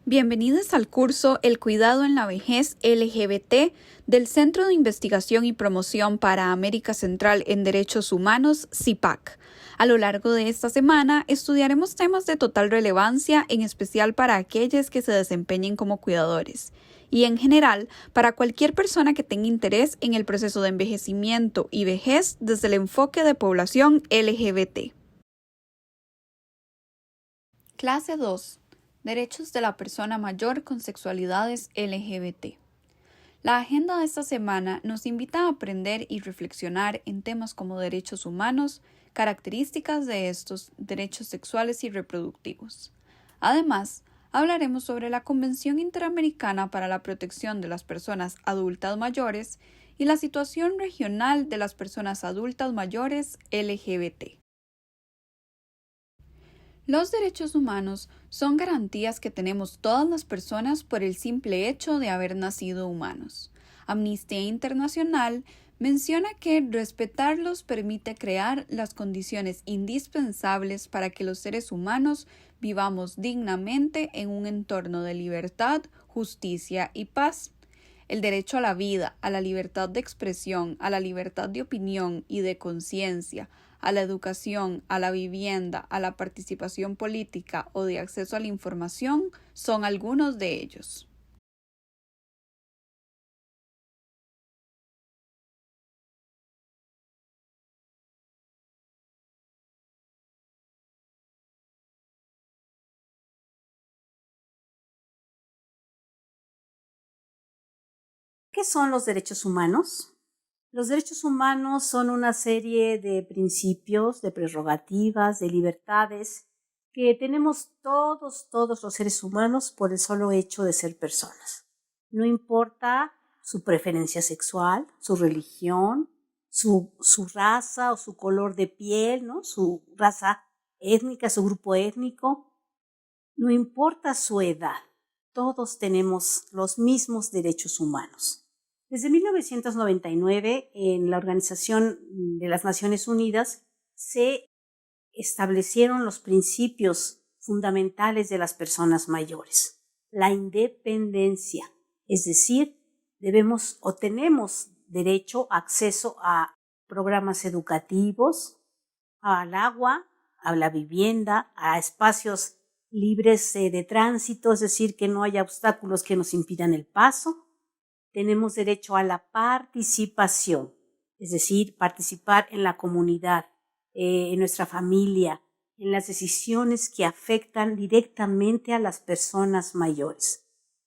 Bienvenidos al curso El cuidado en la vejez LGBT del Centro de Investigación y Promoción para América Central en Derechos Humanos, CIPAC. A lo largo de esta semana estudiaremos temas de total relevancia, en especial para aquellos que se desempeñen como cuidadores, y en general para cualquier persona que tenga interés en el proceso de envejecimiento y vejez desde el enfoque de población LGBT. Clase 2. Derechos de la persona mayor con sexualidades LGBT. La agenda de esta semana nos invita a aprender y reflexionar en temas como derechos humanos, características de estos, derechos sexuales y reproductivos. Además, hablaremos sobre la Convención Interamericana para la Protección de las Personas Adultas Mayores y la situación regional de las personas adultas mayores LGBT. Los derechos humanos son garantías que tenemos todas las personas por el simple hecho de haber nacido humanos. Amnistía Internacional menciona que respetarlos permite crear las condiciones indispensables para que los seres humanos vivamos dignamente en un entorno de libertad, justicia y paz. El derecho a la vida, a la libertad de expresión, a la libertad de opinión y de conciencia, a la educación, a la vivienda, a la participación política o de acceso a la información son algunos de ellos. ¿Qué son los derechos humanos? Los derechos humanos son una serie de principios, de prerrogativas, de libertades que tenemos todos los seres humanos por el solo hecho de ser personas. No importa su preferencia sexual, su religión, su raza o su color de piel, ¿no? Su raza étnica, su grupo étnico. No importa su edad, todos tenemos los mismos derechos humanos. Desde 1999, en la Organización de las Naciones Unidas, se establecieron los principios fundamentales de las personas mayores. La independencia, es decir, debemos o tenemos derecho a acceso a programas educativos, al agua, a la vivienda, a espacios libres de tránsito, es decir, que no haya obstáculos que nos impidan el paso. Tenemos derecho a la participación, es decir, participar en la comunidad, en nuestra familia, en las decisiones que afectan directamente a las personas mayores.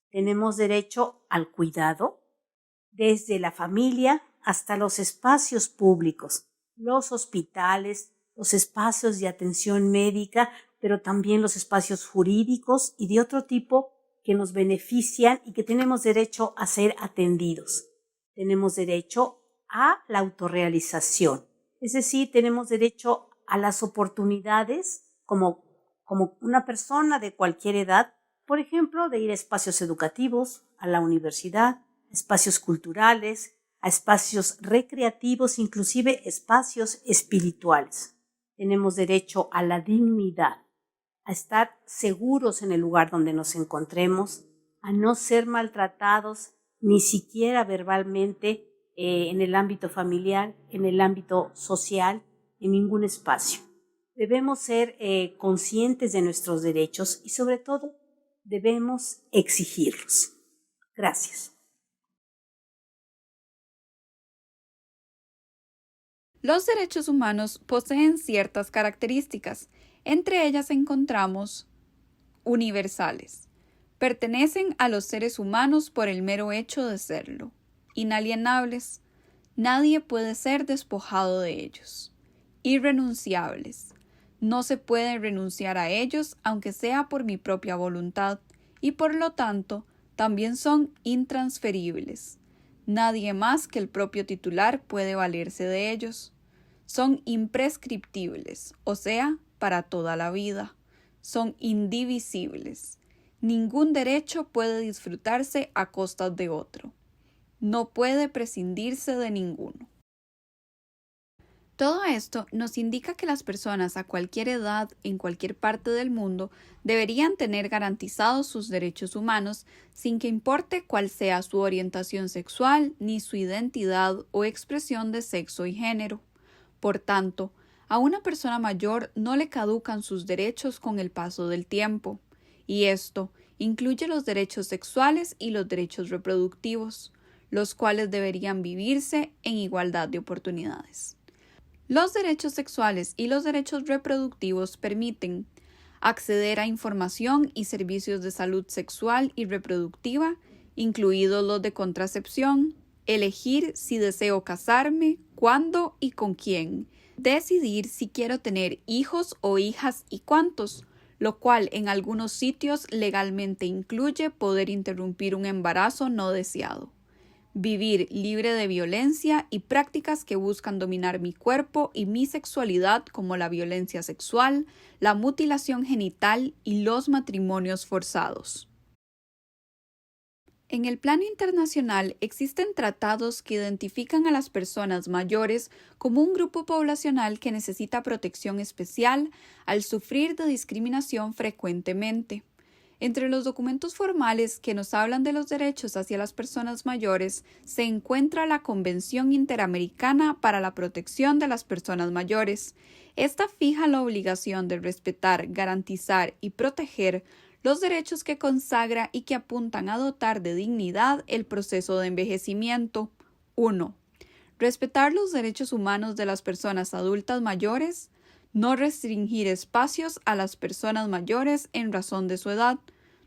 Tenemos derecho al cuidado, desde la familia hasta los espacios públicos, los hospitales, los espacios de atención médica, pero también los espacios jurídicos y de otro tipo que nos benefician y que tenemos derecho a ser atendidos. Tenemos derecho a la autorrealización, es decir, tenemos derecho a las oportunidades como una persona de cualquier edad, por ejemplo, de ir a espacios educativos, a la universidad, espacios culturales, a espacios recreativos, inclusive espacios espirituales. Tenemos derecho a la dignidad, a estar seguros en el lugar donde nos encontremos, a no ser maltratados ni siquiera verbalmente en el ámbito familiar, en el ámbito social, en ningún espacio. Debemos ser conscientes de nuestros derechos y sobre todo debemos exigirlos. Gracias. Los derechos humanos poseen ciertas características. Entre ellas encontramos universales. Pertenecen a los seres humanos por el mero hecho de serlo. Inalienables. Nadie puede ser despojado de ellos. Irrenunciables. No se puede renunciar a ellos aunque sea por mi propia voluntad y por lo tanto también son intransferibles. Nadie más que el propio titular puede valerse de ellos. Son imprescriptibles, o sea, para toda la vida. Son indivisibles. Ningún derecho puede disfrutarse a costas de otro. No puede prescindirse de ninguno. Todo esto nos indica que las personas a cualquier edad, en cualquier parte del mundo, deberían tener garantizados sus derechos humanos sin que importe cuál sea su orientación sexual ni su identidad o expresión de sexo y género. Por tanto, a una persona mayor no le caducan sus derechos con el paso del tiempo, y esto incluye los derechos sexuales y los derechos reproductivos, los cuales deberían vivirse en igualdad de oportunidades. Los derechos sexuales y los derechos reproductivos permiten acceder a información y servicios de salud sexual y reproductiva, incluidos los de contracepción, elegir si deseo casarme, cuándo y con quién, decidir si quiero tener hijos o hijas y cuántos, lo cual en algunos sitios legalmente incluye poder interrumpir un embarazo no deseado. Vivir libre de violencia y prácticas que buscan dominar mi cuerpo y mi sexualidad como la violencia sexual, la mutilación genital y los matrimonios forzados. En el plano internacional existen tratados que identifican a las personas mayores como un grupo poblacional que necesita protección especial al sufrir de discriminación frecuentemente. Entre los documentos formales que nos hablan de los derechos hacia las personas mayores se encuentra la Convención Interamericana para la Protección de las Personas Mayores. Esta fija la obligación de respetar, garantizar y proteger los derechos que consagra y que apuntan a dotar de dignidad el proceso de envejecimiento. 1. Respetar los derechos humanos de las personas adultas mayores. No restringir espacios a las personas mayores en razón de su edad.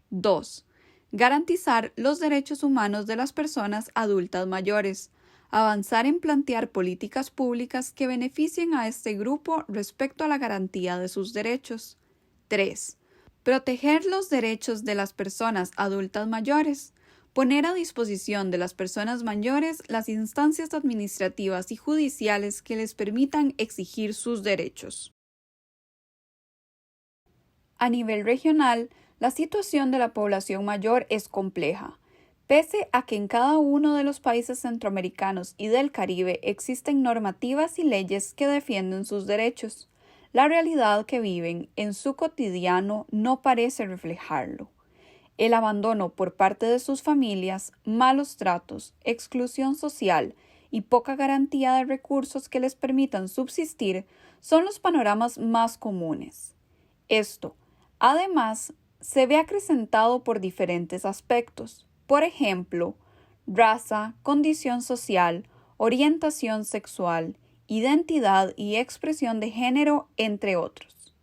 2. Garantizar los derechos humanos de las personas adultas mayores. Avanzar en plantear políticas públicas que beneficien a este grupo respecto a la garantía de sus derechos. 3. Proteger los derechos de las personas adultas mayores. Poner a disposición de las personas mayores las instancias administrativas y judiciales que les permitan exigir sus derechos. A nivel regional, la situación de la población mayor es compleja. Pese a que en cada uno de los países centroamericanos y del Caribe existen normativas y leyes que defienden sus derechos, la realidad que viven en su cotidiano no parece reflejarlo. El abandono por parte de sus familias, malos tratos, exclusión social y poca garantía de recursos que les permitan subsistir son los panoramas más comunes. Esto, además, se ve acrecentado por diferentes aspectos, por ejemplo, raza, condición social, orientación sexual, identidad y expresión de género, entre otros.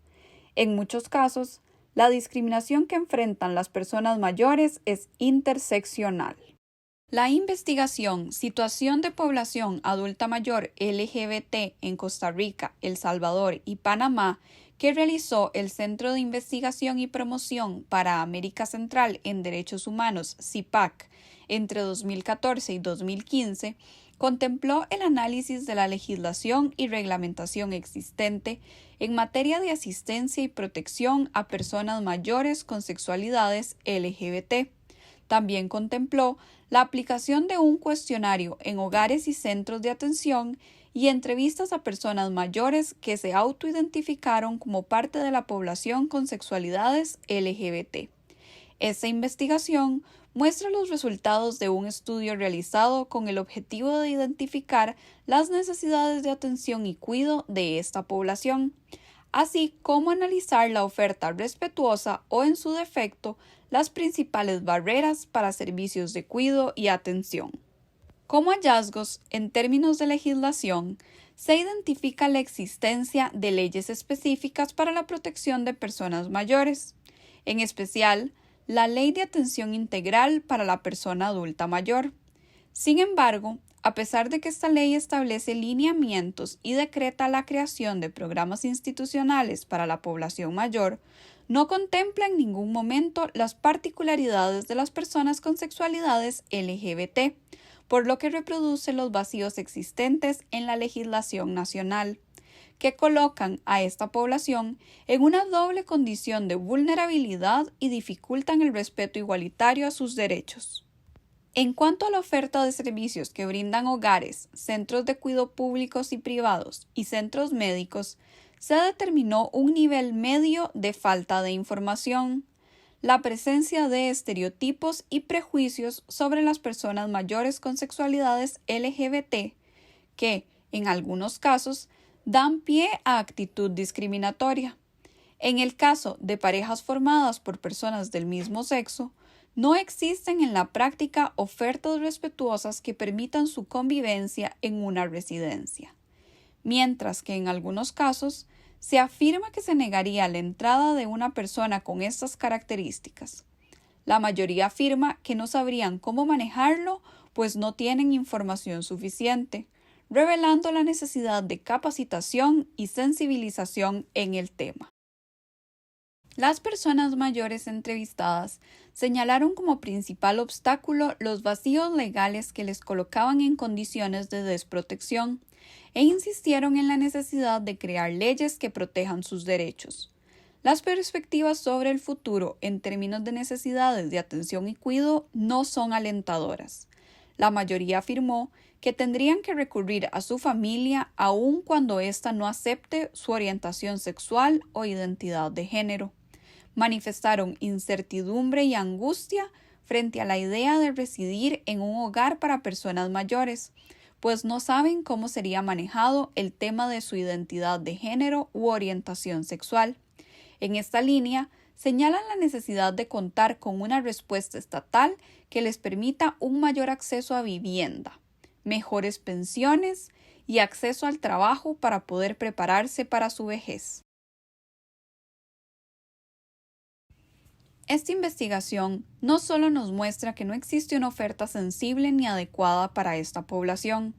En muchos casos, la discriminación que enfrentan las personas mayores es interseccional. La investigación Situación de población adulta mayor LGBT en Costa Rica, El Salvador y Panamá, que realizó el Centro de Investigación y Promoción para América Central en Derechos Humanos, CIPAC, entre 2014 y 2015, contempló el análisis de la legislación y reglamentación existente en materia de asistencia y protección a personas mayores con sexualidades LGBT. También contempló la aplicación de un cuestionario en hogares y centros de atención y entrevistas a personas mayores que se autoidentificaron como parte de la población con sexualidades LGBT. Esta investigación muestra los resultados de un estudio realizado con el objetivo de identificar las necesidades de atención y cuidado de esta población, así como analizar la oferta respetuosa o, en su defecto, las principales barreras para servicios de cuidado y atención. Como hallazgos, en términos de legislación, se identifica la existencia de leyes específicas para la protección de personas mayores, en especial, la Ley de Atención Integral para la Persona Adulta Mayor. Sin embargo, a pesar de que esta ley establece lineamientos y decreta la creación de programas institucionales para la población mayor, no contempla en ningún momento las particularidades de las personas con sexualidades LGBT, por lo que reproduce los vacíos existentes en la legislación nacional, que colocan a esta población en una doble condición de vulnerabilidad y dificultan el respeto igualitario a sus derechos. En cuanto a la oferta de servicios que brindan hogares, centros de cuidado públicos y privados y centros médicos, se determinó un nivel medio de falta de información, la presencia de estereotipos y prejuicios sobre las personas mayores con sexualidades LGBT, que, en algunos casos, dan pie a actitud discriminatoria. En el caso de parejas formadas por personas del mismo sexo, no existen en la práctica ofertas respetuosas que permitan su convivencia en una residencia, mientras que en algunos casos se afirma que se negaría la entrada de una persona con estas características. La mayoría afirma que no sabrían cómo manejarlo, pues no tienen información suficiente, revelando la necesidad de capacitación y sensibilización en el tema. Las personas mayores entrevistadas señalaron como principal obstáculo los vacíos legales que les colocaban en condiciones de desprotección e insistieron en la necesidad de crear leyes que protejan sus derechos. Las perspectivas sobre el futuro en términos de necesidades de atención y cuidado no son alentadoras. La mayoría afirmó que tendrían que recurrir a su familia aun cuando ésta no acepte su orientación sexual o identidad de género. Manifestaron incertidumbre y angustia frente a la idea de residir en un hogar para personas mayores, pues no saben cómo sería manejado el tema de su identidad de género u orientación sexual. En esta línea, señalan la necesidad de contar con una respuesta estatal que les permita un mayor acceso a vivienda, mejores pensiones y acceso al trabajo para poder prepararse para su vejez. Esta investigación no solo nos muestra que no existe una oferta sensible ni adecuada para esta población,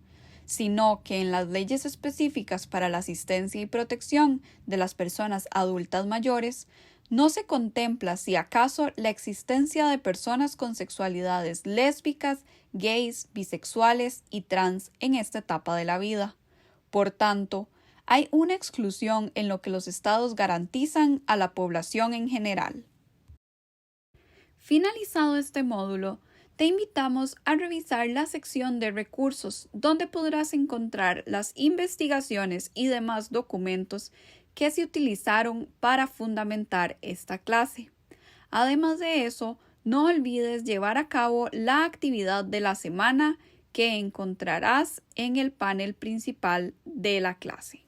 sino que en las leyes específicas para la asistencia y protección de las personas adultas mayores no se contempla si acaso la existencia de personas con sexualidades lésbicas, gays, bisexuales y trans en esta etapa de la vida. Por tanto, hay una exclusión en lo que los estados garantizan a la población en general. Finalizado este módulo, te invitamos a revisar la sección de recursos, donde podrás encontrar las investigaciones y demás documentos que se utilizaron para fundamentar esta clase. Además de eso, no olvides llevar a cabo la actividad de la semana que encontrarás en el panel principal de la clase.